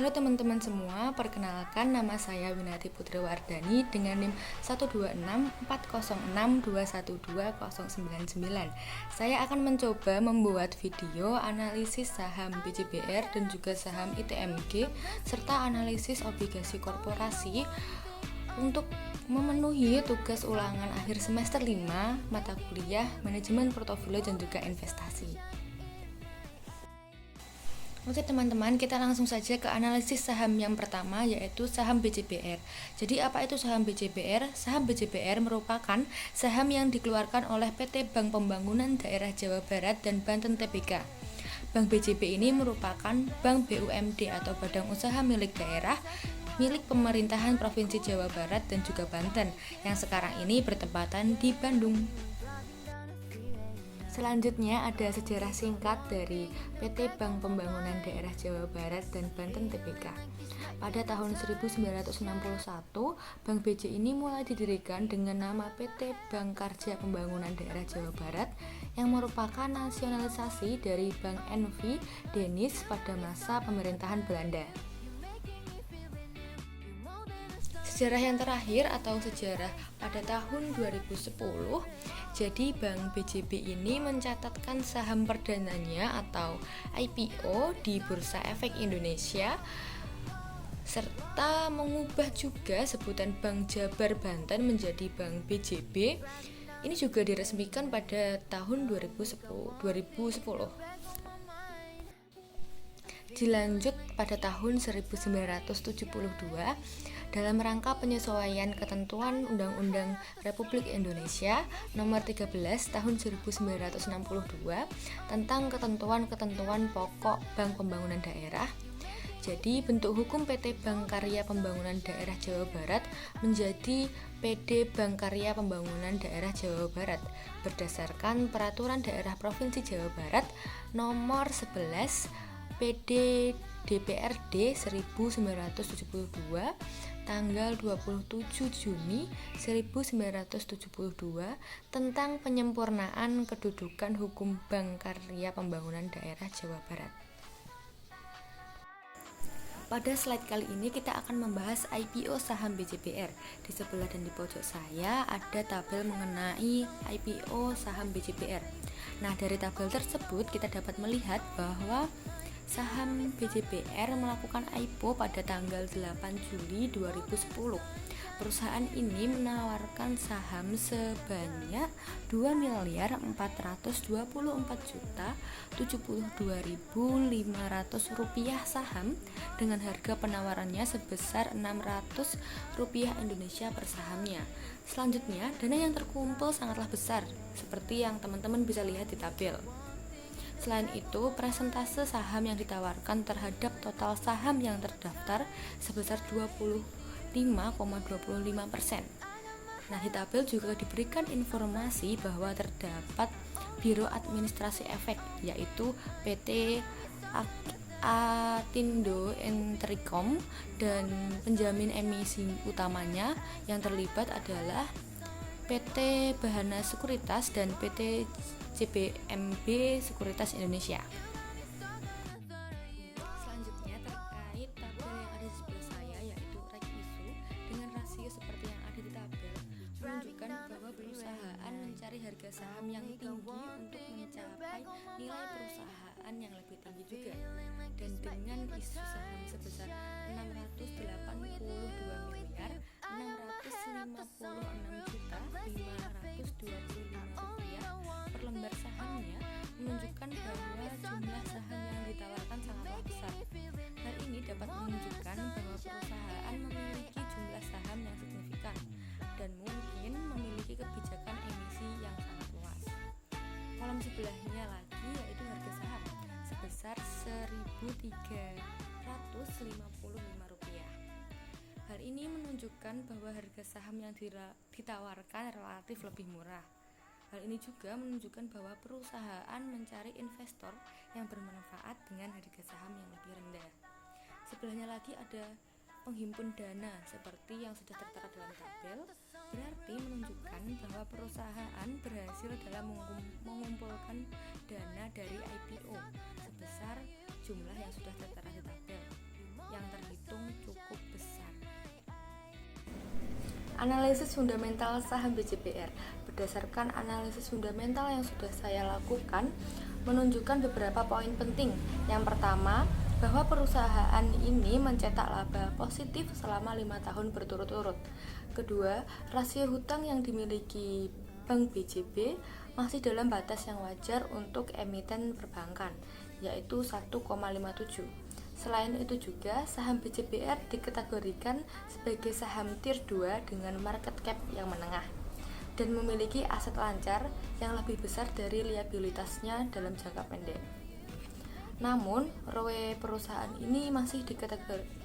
Halo teman-teman semua, perkenalkan nama saya Winati Putri Wardani dengan NIM 12640621299. Saya akan mencoba membuat video analisis saham BJBR dan juga saham ITMG serta analisis obligasi korporasi untuk memenuhi tugas ulangan akhir semester 5 mata kuliah Manajemen Portofolio dan juga Investasi. Oke teman-teman, kita langsung saja ke analisis saham yang pertama, yaitu saham BJBR. Jadi apa itu saham BJBR? Saham BJBR merupakan saham yang dikeluarkan oleh PT Bank Pembangunan Daerah Jawa Barat dan Banten Tbk. Bank BJB ini merupakan bank BUMD atau badan usaha milik daerah milik pemerintahan Provinsi Jawa Barat dan juga Banten yang sekarang ini bertempatan di Bandung. Selanjutnya ada sejarah singkat dari PT Bank Pembangunan Daerah Jawa Barat dan Banten Tbk. Pada tahun 1961, Bank BJ ini mulai didirikan dengan nama PT Bank Karja Pembangunan Daerah Jawa Barat yang merupakan nasionalisasi dari Bank NV Denis pada masa pemerintahan Belanda. Sejarah yang terakhir atau sejarah pada tahun 2010, jadi Bank BJB ini mencatatkan saham perdananya atau IPO di Bursa Efek Indonesia serta mengubah juga sebutan Bank Jabar Banten menjadi Bank BJB. Ini juga diresmikan pada tahun 2010. Dilanjut pada tahun 1972 dalam rangka penyesuaian ketentuan Undang-Undang Republik Indonesia Nomor 13 Tahun 1962 tentang ketentuan-ketentuan pokok Bank Pembangunan Daerah. Jadi bentuk hukum PT Bank Karya Pembangunan Daerah Jawa Barat menjadi PD Bank Karya Pembangunan Daerah Jawa Barat berdasarkan Peraturan Daerah Provinsi Jawa Barat Nomor 11 PD DPRD 1972 tanggal 27 Juni 1972 tentang penyempurnaan kedudukan hukum Bank Karya Pembangunan Daerah Jawa Barat. Pada slide kali ini kita akan membahas IPO saham BJBR. Di sebelah dan di pojok saya ada tabel mengenai IPO saham BJBR. Nah, dari tabel tersebut kita dapat melihat bahwa saham BJBR melakukan IPO pada tanggal 8 Juli 2010. Perusahaan ini menawarkan saham sebanyak 2.424.072.500 rupiah saham dengan harga penawarannya sebesar Rp600 Indonesia per sahamnya. Selanjutnya, dana yang terkumpul sangatlah besar, seperti yang teman-teman bisa lihat di tabel. Selain itu, persentase saham yang ditawarkan terhadap total saham yang terdaftar sebesar 25,25%. Nah, di tabel juga diberikan informasi bahwa terdapat Biro Administrasi Efek, yaitu PT Atindo Entericom, dan penjamin emisi utamanya yang terlibat adalah PT Bahana Sekuritas dan PT CBMB Sekuritas Indonesia. Selanjutnya terkait tabel yang ada di sebelah saya, yaitu rek isu dengan rasio seperti yang ada di tabel menunjukkan bahwa perusahaan mencari harga saham yang tinggi untuk mencapai nilai perusahaan yang lebih tinggi juga, dan dengan isu saham sebesar 682 miliar 656.525 rupiah per lembar sahamnya menunjukkan bahwa jumlah saham yang ditawarkan sangatlah besar. Hal ini dapat menunjukkan bahwa perusahaan memiliki jumlah saham yang signifikan dan mungkin memiliki kebijakan emisi yang sangat luas. Kolom sebelahnya lagi yaitu harga saham sebesar Rp1.355. Hal ini menunjukkan bahwa harga saham yang ditawarkan relatif lebih murah. Hal ini juga menunjukkan bahwa perusahaan mencari investor yang bermanfaat dengan harga saham yang lebih rendah. Sebelahnya lagi ada penghimpun dana seperti yang sudah tertera dalam tabel, berarti menunjukkan bahwa perusahaan berhasil dalam mengumpulkan dana dari IPO sebesar jumlah yang sudah tertera di tabel. Yang Analisis fundamental saham BCPR. Berdasarkan analisis fundamental yang sudah saya lakukan, menunjukkan beberapa poin penting. Yang pertama, bahwa perusahaan ini mencetak laba positif selama 5 tahun berturut-turut. Kedua, rasio hutang yang dimiliki Bank BJB masih dalam batas yang wajar untuk emiten perbankan, yaitu 1,57. Selain itu juga, saham BCPR dikategorikan sebagai saham tier 2 dengan market cap yang menengah dan memiliki aset lancar yang lebih besar dari liabilitasnya dalam jangka pendek. Namun, ROE perusahaan ini masih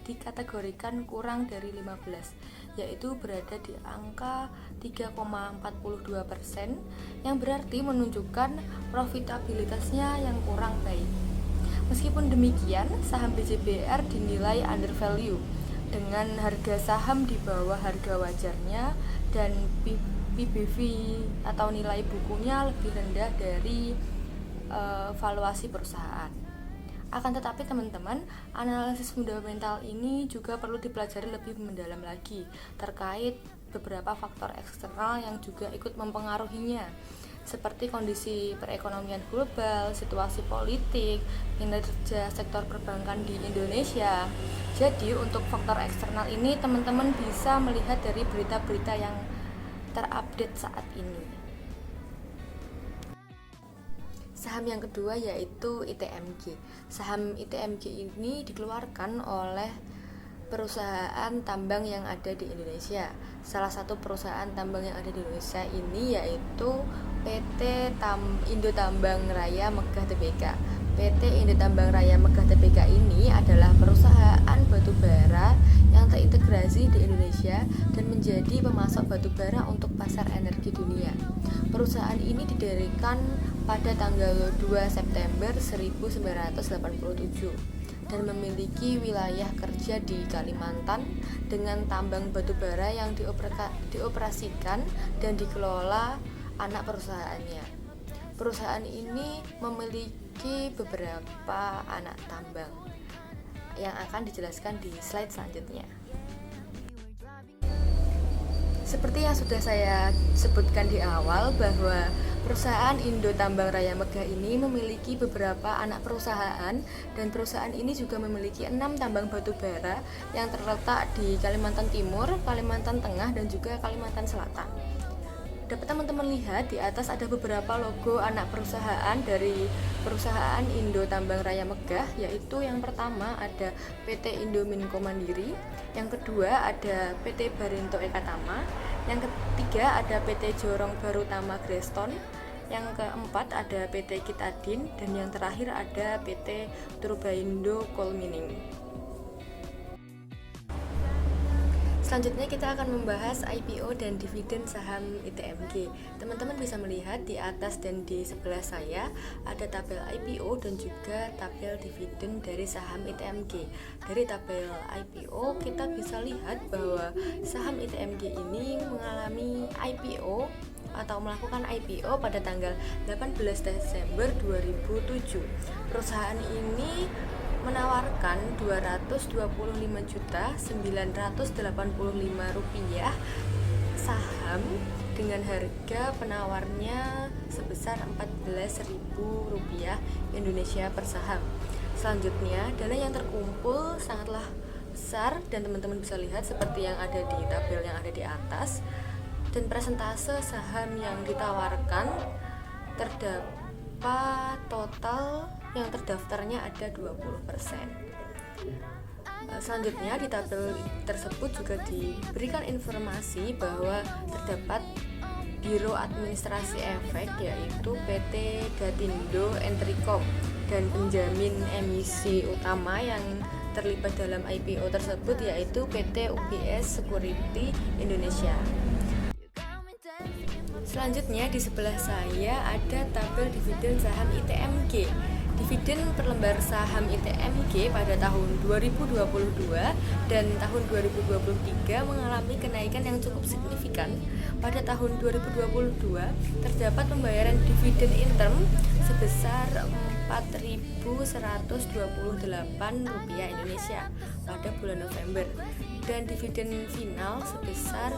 dikategorikan kurang dari 15, yaitu berada di angka 3,42%, yang berarti menunjukkan profitabilitasnya yang kurang baik. Meskipun demikian, saham BCPR dinilai undervalue dengan harga saham di bawah harga wajarnya dan PBV atau nilai bukunya lebih rendah dari valuasi perusahaan. Akan tetapi teman-teman, analisis fundamental ini juga perlu dipelajari lebih mendalam lagi terkait beberapa faktor eksternal yang juga ikut mempengaruhinya, seperti kondisi perekonomian global, situasi politik, kinerja sektor perbankan di Indonesia. Jadi untuk faktor eksternal ini teman-teman bisa melihat dari berita-berita yang terupdate saat ini. Saham yang kedua yaitu ITMG. Saham ITMG ini dikeluarkan oleh perusahaan tambang yang ada di Indonesia. Salah satu perusahaan tambang yang ada di Indonesia ini yaitu PT Indo Tambang Raya Megah Tbk. PT Indo Tambang Raya Megah Tbk ini adalah perusahaan batubara yang terintegrasi di Indonesia dan menjadi pemasok batubara untuk pasar energi dunia. Perusahaan ini didirikan pada tanggal 2 September 1987 dan memiliki wilayah kerja di Kalimantan dengan tambang batubara yang dioperasikan dan dikelola anak perusahaannya. Perusahaan ini memiliki beberapa anak tambang yang akan dijelaskan di slide selanjutnya. Seperti yang sudah saya sebutkan di awal bahwa perusahaan Indo Tambang Raya Megah ini memiliki beberapa anak perusahaan dan perusahaan ini juga memiliki 6 tambang batubara yang terletak di Kalimantan Timur, Kalimantan Tengah dan juga Kalimantan Selatan. Dapat teman-teman lihat di atas ada beberapa logo anak perusahaan dari perusahaan Indo Tambang Raya Megah, yaitu yang pertama ada PT Indominco Mandiri, yang kedua ada PT Barindo Ekatama, yang ketiga ada PT Jorong Barutama Greston, yang keempat ada PT Kitadin, dan yang terakhir ada PT Turbaindo Coal Mining. Selanjutnya kita akan membahas IPO dan dividen saham ITMG. Teman-teman bisa melihat di atas dan di sebelah saya ada tabel IPO dan juga tabel dividen dari saham ITMG. Dari tabel IPO kita bisa lihat bahwa saham ITMG ini mengalami IPO atau melakukan IPO pada tanggal 18 Desember 2007. Perusahaan ini menawarkan Rp225.985 saham dengan harga penawarnya sebesar Rp14.000 Indonesia per saham. Selanjutnya, dana yang terkumpul sangatlah besar dan teman-teman bisa lihat seperti yang ada di tabel yang ada di atas, dan persentase saham yang ditawarkan terdapat total yang terdaftarnya ada 20%. Selanjutnya di tabel tersebut juga diberikan informasi bahwa terdapat Biro Administrasi Efek yaitu PT Datindo Entricom dan penjamin emisi utama yang terlibat dalam IPO tersebut yaitu PT UBS Security Indonesia. Selanjutnya di sebelah saya ada tabel dividen saham ITMG. Dividen per lembar saham ITMG pada tahun 2022 dan tahun 2023 mengalami kenaikan yang cukup signifikan. Pada tahun 2022 terdapat pembayaran dividen interim sebesar rupiah Indonesia pada bulan November, dan dividen final sebesar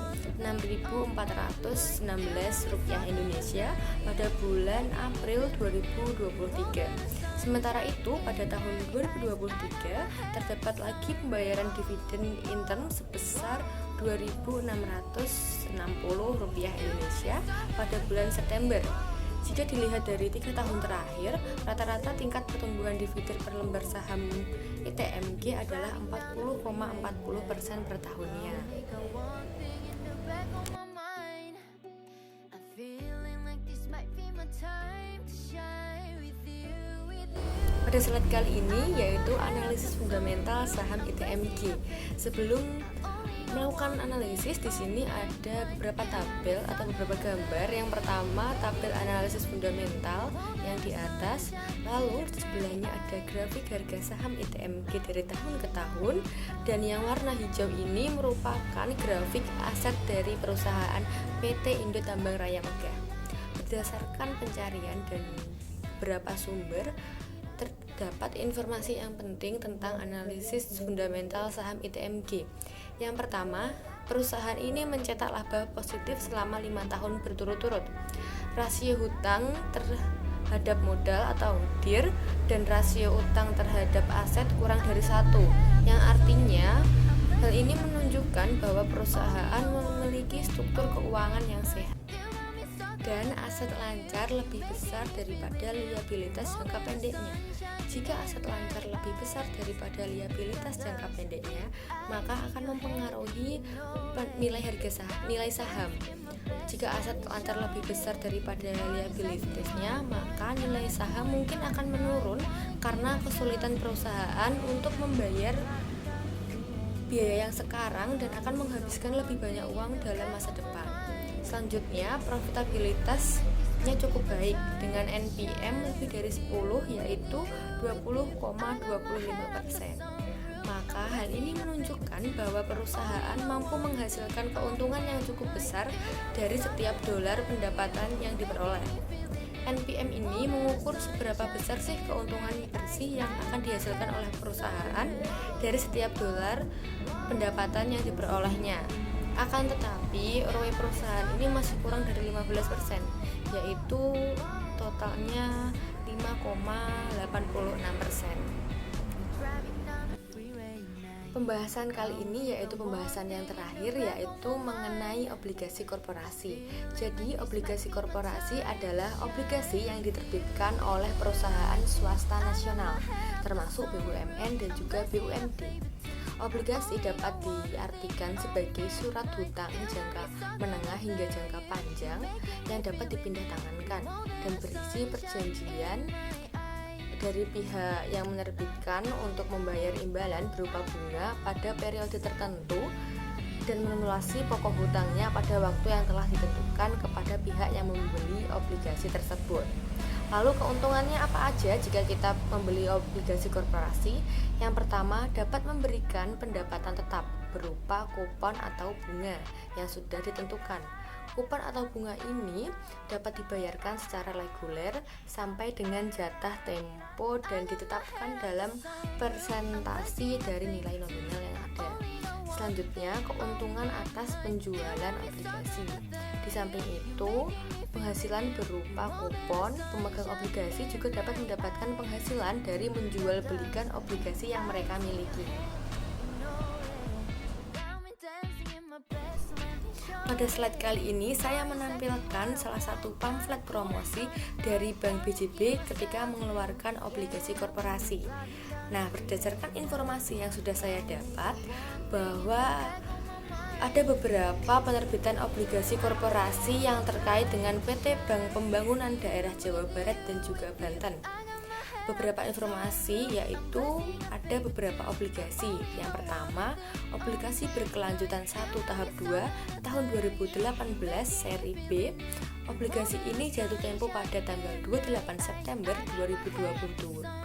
rupiah Indonesia pada bulan April 2023. Sementara itu, pada tahun 2023 terdapat lagi pembayaran dividen intern sebesar rupiah Indonesia pada bulan September. Jika dilihat dari 3 tahun terakhir, rata-rata tingkat pertumbuhan dividen per lembar saham ITMG adalah 40,40% per tahunnya. Pada slide kali ini yaitu analisis fundamental saham ITMG. Sebelum melakukan analisis, di sini ada beberapa tabel atau beberapa gambar. Yang pertama, tabel analisis fundamental yang di atas, lalu di sebelahnya ada grafik harga saham ITMG dari tahun ke tahun, dan yang warna hijau ini merupakan grafik aset dari perusahaan PT Indo Tambang Raya Megah. Berdasarkan pencarian dan beberapa sumber, terdapat informasi yang penting tentang analisis fundamental saham ITMG. Yang pertama, perusahaan ini mencetak laba positif selama 5 tahun berturut-turut. Rasio hutang terhadap modal atau DIR dan rasio utang terhadap aset kurang dari 1, yang artinya hal ini menunjukkan bahwa perusahaan memiliki struktur keuangan yang sehat dan aset lancar lebih besar daripada liabilitas jangka pendeknya. Jika aset lancar lebih besar daripada liabilitas jangka pendeknya, maka akan mempengaruhi nilai saham. Jika aset lancar lebih besar daripada liabilitasnya, maka nilai saham mungkin akan menurun karena kesulitan perusahaan untuk membayar biaya yang sekarang dan akan menghabiskan lebih banyak uang dalam masa depan. Selanjutnya, profitabilitasnya cukup baik dengan NPM lebih dari 10, yaitu 20,25%. Maka hal ini menunjukkan bahwa perusahaan mampu menghasilkan keuntungan yang cukup besar dari setiap dolar pendapatan yang diperoleh. NPM ini mengukur seberapa besar sih keuntungan bersih yang akan dihasilkan oleh perusahaan dari setiap dolar pendapatan yang diperolehnya. Akan tetapi, ROE perusahaan ini masih kurang dari 15%, yaitu totalnya 5,86%. Pembahasan kali ini yaitu pembahasan yang terakhir, yaitu mengenai obligasi korporasi. Jadi, obligasi korporasi adalah obligasi yang diterbitkan oleh perusahaan swasta nasional, termasuk BUMN dan juga BUMD. Obligasi dapat diartikan sebagai surat hutang jangka menengah hingga jangka panjang yang dapat dipindahtangankan dan berisi perjanjian dari pihak yang menerbitkan untuk membayar imbalan berupa bunga pada periode tertentu dan melunasi pokok hutangnya pada waktu yang telah ditentukan kepada pihak yang membeli obligasi tersebut. Lalu keuntungannya apa aja jika kita membeli obligasi korporasi? Yang pertama, dapat memberikan pendapatan tetap berupa kupon atau bunga yang sudah ditentukan. Kupon atau bunga ini dapat dibayarkan secara reguler sampai dengan jatah tempo dan ditetapkan dalam persentase dari nilai nominal yang ada. Selanjutnya, keuntungan atas penjualan obligasi. Di samping itu, penghasilan berupa kupon, pemegang obligasi juga dapat mendapatkan penghasilan dari menjual belikan obligasi yang mereka miliki. Pada slide kali ini saya menampilkan salah satu pamflet promosi dari Bank BJB ketika mengeluarkan obligasi korporasi. Nah, berdasarkan informasi yang sudah saya dapat bahwa ada beberapa penerbitan obligasi korporasi yang terkait dengan PT Bank Pembangunan Daerah Jawa Barat dan juga Banten. Beberapa informasi yaitu ada beberapa obligasi. Yang pertama, obligasi berkelanjutan 1 tahap 2 tahun 2018 seri B. Obligasi ini jatuh tempo pada tanggal 28 September 2023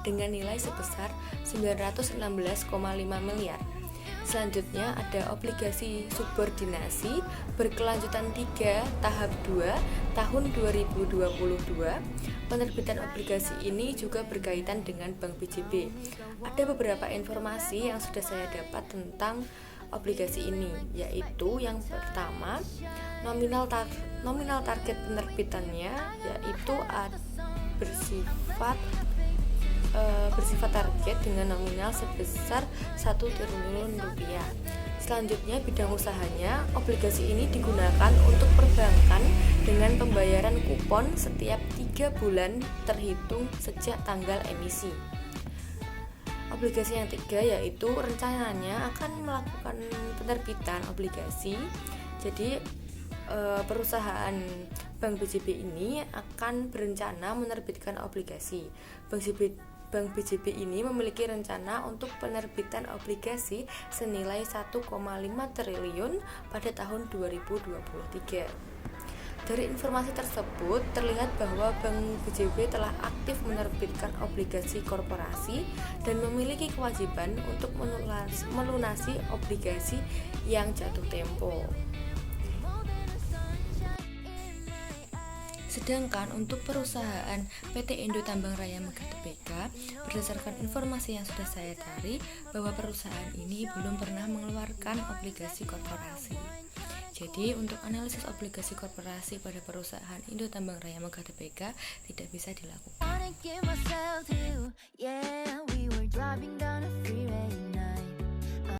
dengan nilai sebesar 916,5 miliar. Selanjutnya ada obligasi subordinasi berkelanjutan 3 tahap 2 tahun 2022. Penerbitan obligasi ini juga berkaitan dengan Bank BJB. Ada beberapa informasi yang sudah saya dapat tentang obligasi ini, yaitu yang pertama, nominal target penerbitannya yaitu bersifat target dengan nominal sebesar 1 triliun rupiah. Selanjutnya bidang usahanya, obligasi ini digunakan untuk perbankan dengan pembayaran kupon setiap 3 bulan terhitung sejak tanggal emisi. Obligasi yang ketiga yaitu rencananya akan melakukan penerbitan obligasi. Jadi perusahaan Bank BJB ini akan berencana menerbitkan obligasi. Bank BJB ini memiliki rencana untuk penerbitan obligasi senilai 1,5 triliun pada tahun 2023. Dari informasi tersebut terlihat bahwa Bank BJB telah aktif menerbitkan obligasi korporasi dan memiliki kewajiban untuk melunasi obligasi yang jatuh tempo. Sedangkan untuk perusahaan PT Indo Tambang Raya Megat Tbk, berdasarkan informasi yang sudah saya cari, bahwa perusahaan ini belum pernah mengeluarkan obligasi korporasi. Jadi untuk analisis obligasi korporasi pada perusahaan Indo Tambang Raya Megat Tbk tidak bisa dilakukan.